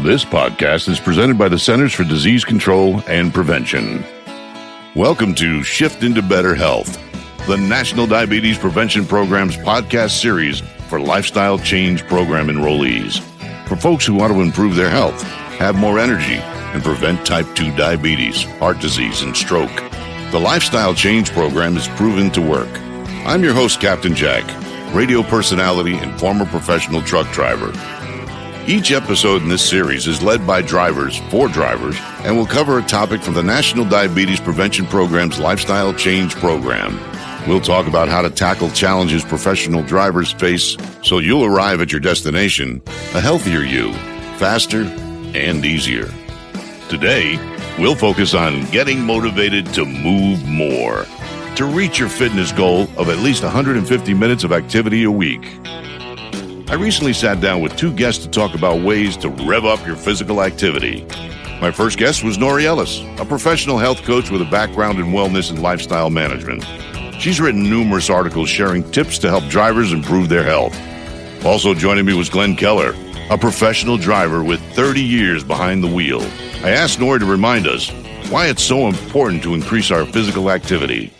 This podcast is presented by the Centers for Disease Control and Prevention. Welcome to Shift into Better Health, the National Diabetes Prevention Program's podcast series for lifestyle change program enrollees. For folks who want to improve their health, have more energy, and prevent type 2 diabetes, heart disease, and stroke. The Lifestyle Change Program is proven to work. I'm your host, Captain Jack, radio personality and former professional truck driver. Each episode in this series is led by drivers for drivers and will cover a topic from the National Diabetes Prevention Program's Lifestyle Change Program. We'll talk about how to tackle challenges professional drivers face so you'll arrive at your destination a healthier you, faster and easier. Today, we'll focus on getting motivated to move more, to reach your fitness goal of at least 150 minutes of activity a week. I recently sat down with two guests to talk about ways to rev up your physical activity. My first guest was Nori Ellis, a professional health coach with a background in wellness and lifestyle management. She's written numerous articles sharing tips to help drivers improve their health. Also joining me was Glenn Keller, a professional driver with 30 years behind the wheel. I asked Nori to remind us why it's so important to increase our physical activity.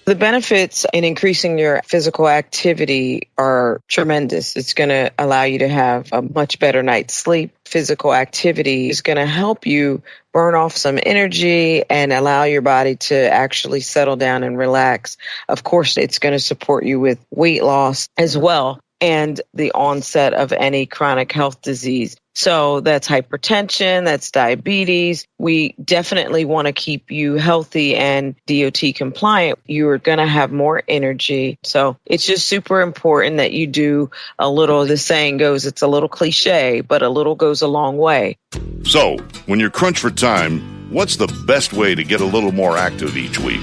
The benefits in increasing your physical activity are tremendous. It's going to allow you to have a much better night's sleep. Physical activity is going to help you burn off some energy and allow your body to actually settle down and relax. Of course, it's going to support you with weight loss as well and the onset of any chronic health disease. So that's hypertension, that's diabetes. We definitely want to keep you healthy and DOT compliant. You are going to have more energy. So it's just super important that you do a little, the saying goes, it's a little cliche, but a little goes a long way. So when you're crunched for time, what's the best way to get a little more active each week?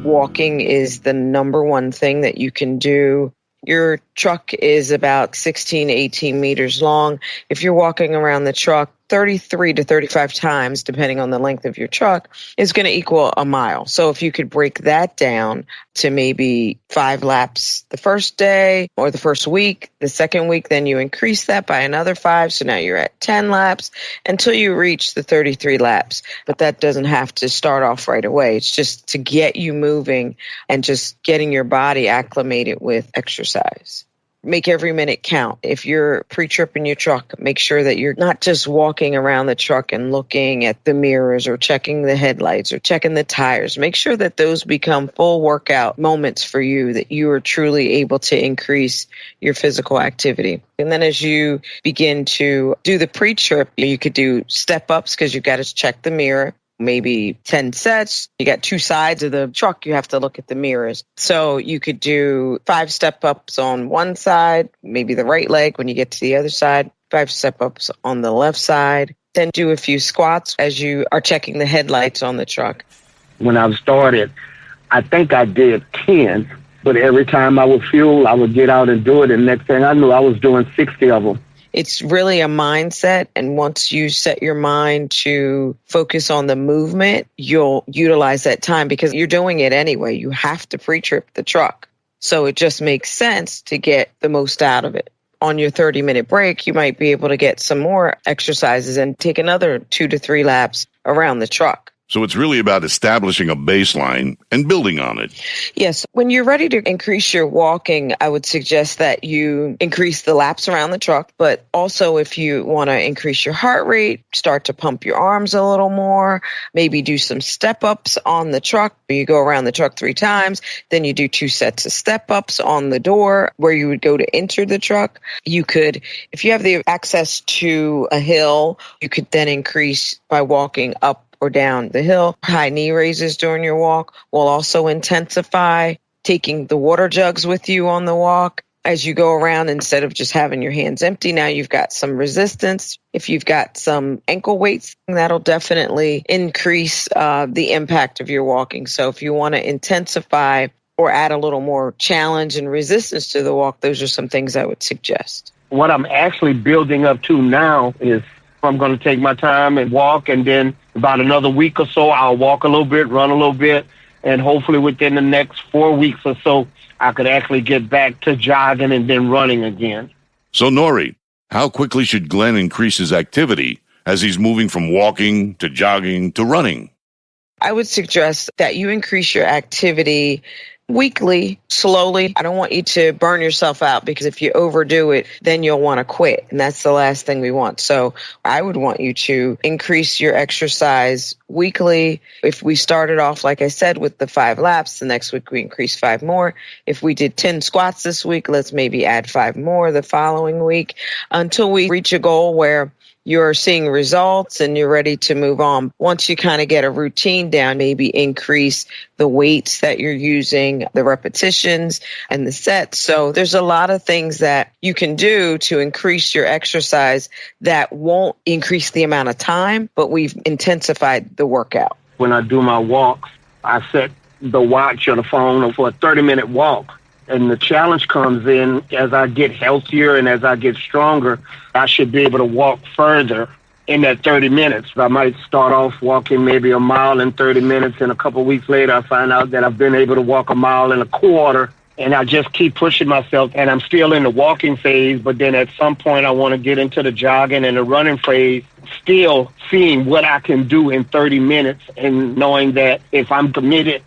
Walking is the number one thing that you can do. Your truck is about 16, 18 meters long. If you're walking around the truck 33 to 35 times, depending on the length of your truck, is going to equal a mile. So if you could break that down to maybe 5 laps the first day or the first week, the second week, then you increase that by another 5. So now you're at 10 laps until you reach the 33 laps. But that doesn't have to start off right away. It's just to get you moving and just getting your body acclimated with exercise. Make every minute count. If you're pre-trip in your truck, make sure that you're not just walking around the truck and looking at the mirrors or checking the headlights or checking the tires. Make sure that those become full workout moments for you, that you are truly able to increase your physical activity. And then as you begin to do the pre-trip, you could do step-ups because you've got to check the mirror. Maybe 10 sets. You got 2 sides of the truck. You have to look at the mirrors. So you could do 5 step-ups on one side, maybe the right leg when you get to the other side, 5 step-ups on the left side. Then do a few squats as you are checking the headlights on the truck. When I started, I think I did 10, but every time I would fuel, I would get out and do it. And next thing I knew, I was doing 60 of them. It's really a mindset, and once you set your mind to focus on the movement, you'll utilize that time because you're doing it anyway. You have to pre-trip the truck. So it just makes sense to get the most out of it. On your 30-minute break, you might be able to get some more exercises and take another 2 to 3 laps around the truck. So it's really about establishing a baseline and building on it. Yes. When you're ready to increase your walking, I would suggest that you increase the laps around the truck. But also if you want to increase your heart rate, start to pump your arms a little more, maybe do some step-ups on the truck. You go around the truck 3 times, then you do 2 sets of step-ups on the door where you would go to enter the truck. You could, if you have the access to a hill, you could then increase by walking up or down the hill. High knee raises during your walk will also intensify. Taking the water jugs with you on the walk as you go around instead of just having your hands empty. Now you've got some resistance. If you've got some ankle weights, that'll definitely increase the impact of your walking. So if you want to intensify or add a little more challenge and resistance to the walk, those are some things I would suggest. What I'm actually building up to now is I'm going to take my time and walk, and then about another week or so, I'll walk a little bit, run a little bit, and hopefully within the next 4 weeks or so, I could actually get back to jogging and then running again. So, Nori, how quickly should Glenn increase his activity as he's moving from walking to jogging to running? I would suggest that you increase your activity weekly, slowly. I don't want you to burn yourself out, because if you overdo it, then you'll want to quit. And that's the last thing we want. So I would want you to increase your exercise weekly. If we started off, like I said, with the 5 laps, the next week we increase 5 more. If we did 10 squats this week, let's maybe add 5 more the following week until we reach a goal where you're seeing results and you're ready to move on. Once you kind of get a routine down, maybe increase the weights that you're using, the repetitions and the sets. So there's a lot of things that you can do to increase your exercise that won't increase the amount of time, but we've intensified the workout. When I do my walks, I set the watch or the phone for a 30-minute walk. And the challenge comes in as I get healthier and as I get stronger, I should be able to walk further in that 30 minutes. I might start off walking maybe a mile in 30 minutes, and a couple of weeks later I find out that I've been able to walk a mile and a quarter, and I just keep pushing myself, and I'm still in the walking phase, but then at some point I want to get into the jogging and the running phase, still seeing what I can do in 30 minutes and knowing that if I'm committed,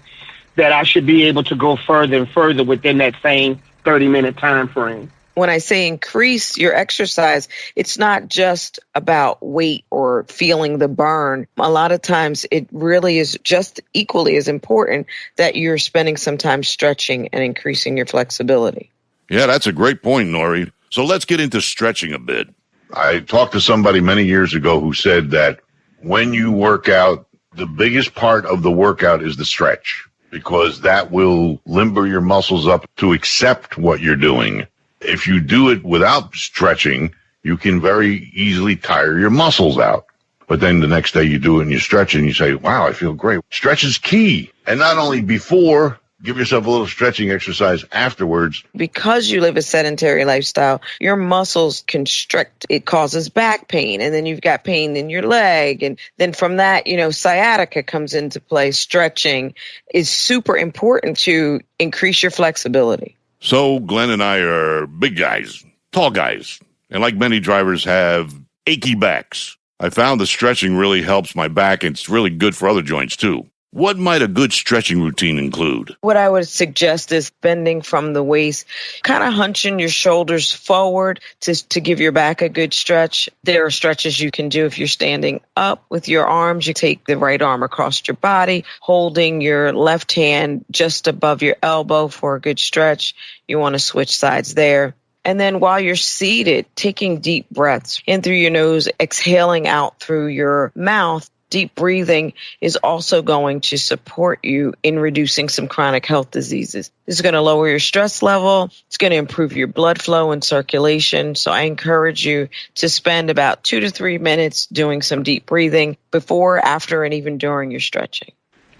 that I should be able to go further and further within that same 30-minute time frame. When I say increase your exercise, it's not just about weight or feeling the burn. A lot of times it really is just equally as important that you're spending some time stretching and increasing your flexibility. Yeah, that's a great point, Nori. So let's get into stretching a bit. I talked to somebody many years ago who said that when you work out, the biggest part of the workout is the stretch, because that will limber your muscles up to accept what you're doing. If you do it without stretching, you can very easily tire your muscles out. But then the next day you do it and you stretch and you say, wow, I feel great. Stretch is key. And not only before, give yourself a little stretching exercise afterwards. Because you live a sedentary lifestyle, your muscles constrict. It causes back pain, and then you've got pain in your leg. And then from that, sciatica comes into play. Stretching is super important to increase your flexibility. So Glenn and I are big guys, tall guys, and like many drivers have achy backs. I found the stretching really helps my back, and it's really good for other joints too. What might a good stretching routine include? What I would suggest is bending from the waist, kind of hunching your shoulders forward to give your back a good stretch. There are stretches you can do if you're standing up with your arms. You take the right arm across your body, holding your left hand just above your elbow for a good stretch. You want to switch sides there. And then while you're seated, taking deep breaths in through your nose, exhaling out through your mouth. Deep breathing is also going to support you in reducing some chronic health diseases. This is going to lower your stress level. It's going to improve your blood flow and circulation. So I encourage you to spend about 2 to 3 minutes doing some deep breathing before, after, and even during your stretching.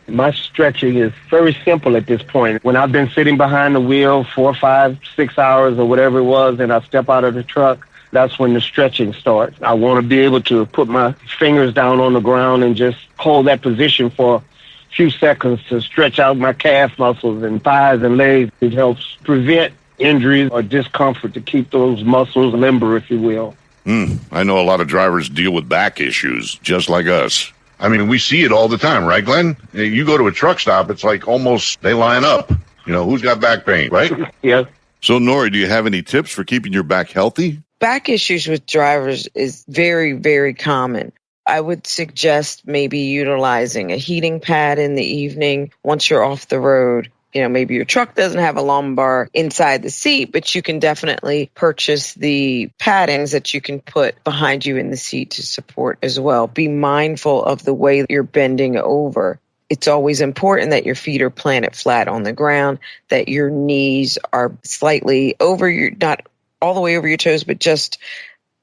My stretching is very simple at this point. When I've been sitting behind the wheel 4, 5, 6 hours or whatever it was, and I step out of the truck, that's when the stretching starts. I want to be able to put my fingers down on the ground and just hold that position for a few seconds to stretch out my calf muscles and thighs and legs. It helps prevent injuries or discomfort, to keep those muscles limber, if you will. I know a lot of drivers deal with back issues, just like us. I mean, we see it all the time, right, Glenn? You go to a truck stop, it's like almost they line up. Who's got back pain, right? Yeah. So, Nori, do you have any tips for keeping your back healthy? Back issues with drivers is very, very common. I would suggest maybe utilizing a heating pad in the evening once you're off the road. Maybe your truck doesn't have a lumbar inside the seat, but you can definitely purchase the paddings that you can put behind you in the seat to support as well. Be mindful of the way you're bending over. It's always important that your feet are planted flat on the ground, that your knees are slightly over not all the way over your toes, but just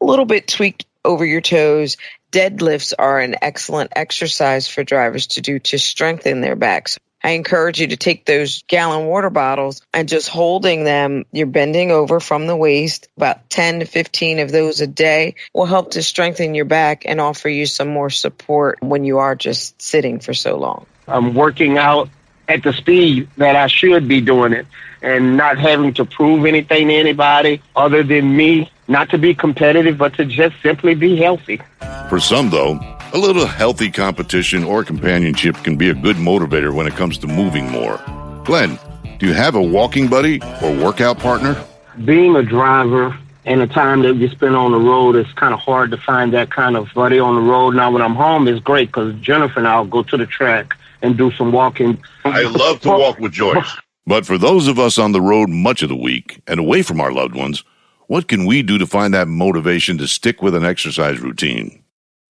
a little bit tweaked over your toes. Deadlifts are an excellent exercise for drivers to do to strengthen their backs. I encourage you to take those gallon water bottles and just holding them, you're bending over from the waist, about 10 to 15 of those a day will help to strengthen your back and offer you some more support when you are just sitting for so long. I'm working out at the speed that I should be doing it and not having to prove anything to anybody other than me, not to be competitive, but to just simply be healthy. For some, though, a little healthy competition or companionship can be a good motivator when it comes to moving more. Glenn, do you have a walking buddy or workout partner? Being a driver and the time that you spend on the road, it's kind of hard to find that kind of buddy on the road. Now, when I'm home, it's great because Jennifer and I will go to the track and do some walking. I love to walk with Joyce. But for those of us on the road much of the week and away from our loved ones, what can we do to find that motivation to stick with an exercise routine?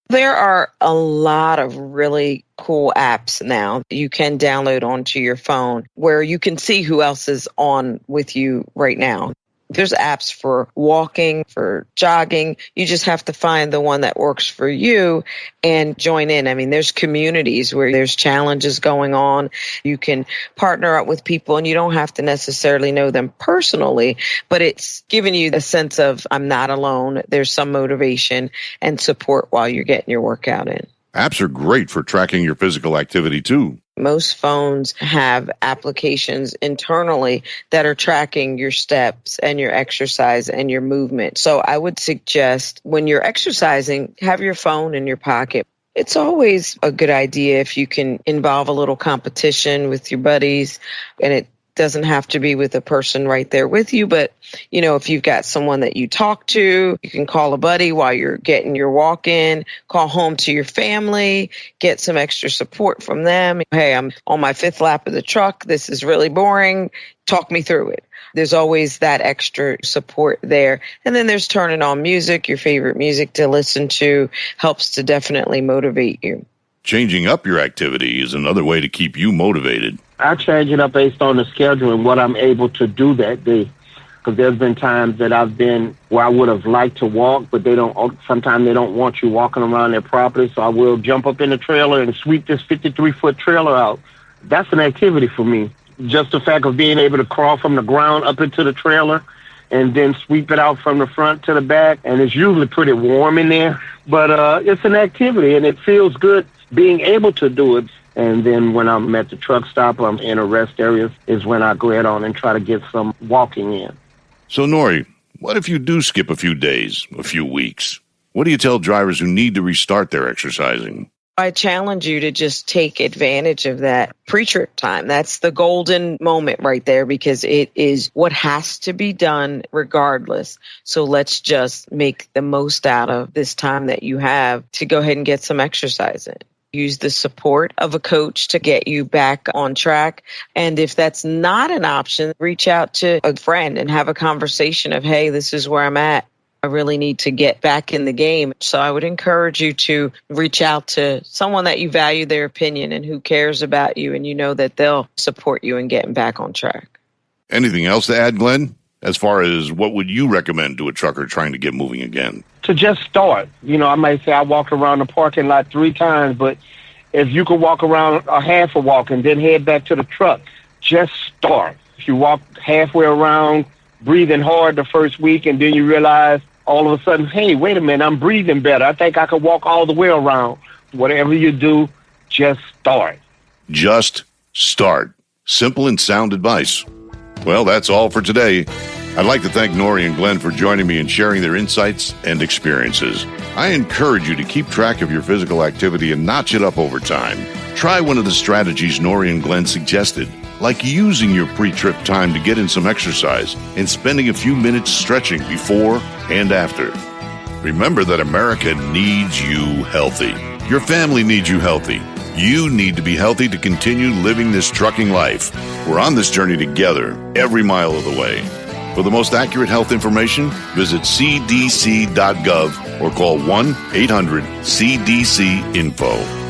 There are a lot of really cool apps now you can download onto your phone where you can see who else is on with you right now. There's apps for walking, for jogging. You just have to find the one that works for you and join in. I mean, there's communities where there's challenges going on. You can partner up with people and you don't have to necessarily know them personally, but it's giving you a sense of I'm not alone. There's some motivation and support while you're getting your workout in. Apps are great for tracking your physical activity too. Most phones have applications internally that are tracking your steps and your exercise and your movement. So I would suggest when you're exercising, have your phone in your pocket. It's always a good idea if you can involve a little competition with your buddies, and it doesn't have to be with a person right there with you, but if you've got someone that you talk to, you can call a buddy while you're getting your walk in, call home to your family, get some extra support from them. Hey, I'm on my 5th lap of the truck. This is really boring. Talk me through it. There's always that extra support there. And then there's turning on music, your favorite music to listen to helps to definitely motivate you. Changing up your activity is another way to keep you motivated. I change it up based on the schedule and what I'm able to do that day. Because there's been times that I've been where I would have liked to walk, but sometimes they don't want you walking around their property. So I will jump up in the trailer and sweep this 53-foot trailer out. That's an activity for me. Just the fact of being able to crawl from the ground up into the trailer and then sweep it out from the front to the back. And it's usually pretty warm in there. But it's an activity, and it feels good being able to do it. And then when I'm at the truck stop, I'm in a rest area, is when I go ahead on and try to get some walking in. So, Nori, what if you do skip a few days, a few weeks? What do you tell drivers who need to restart their exercising? I challenge you to just take advantage of that pre-trip time. That's the golden moment right there because it is what has to be done regardless. So let's just make the most out of this time that you have to go ahead and get some exercise in. Use the support of a coach to get you back on track. And if that's not an option, reach out to a friend and have a conversation of, hey, this is where I'm at. I really need to get back in the game. So I would encourage you to reach out to someone that you value their opinion and who cares about you, and you know that they'll support you in getting back on track. Anything else to add, Glenn? As far as what would you recommend to a trucker trying to get moving again? To just start. I might say I walked around the parking lot 3 times, but if you could walk around a half a walk and then head back to the truck, just start. If you walk halfway around, breathing hard the first week, and then you realize all of a sudden, hey, wait a minute, I'm breathing better. I think I could walk all the way around. Whatever you do, just start. Just start. Simple and sound advice. Well, that's all for today. I'd like to thank Nori and Glenn for joining me and sharing their insights and experiences. I encourage you to keep track of your physical activity and notch it up over time. Try one of the strategies Nori and Glenn suggested, like using your pre-trip time to get in some exercise and spending a few minutes stretching before and after. Remember that America needs you healthy. Your family needs you healthy. You need to be healthy to continue living this trucking life. We're on this journey together, every mile of the way. For the most accurate health information, visit cdc.gov or call 1-800-CDC-INFO.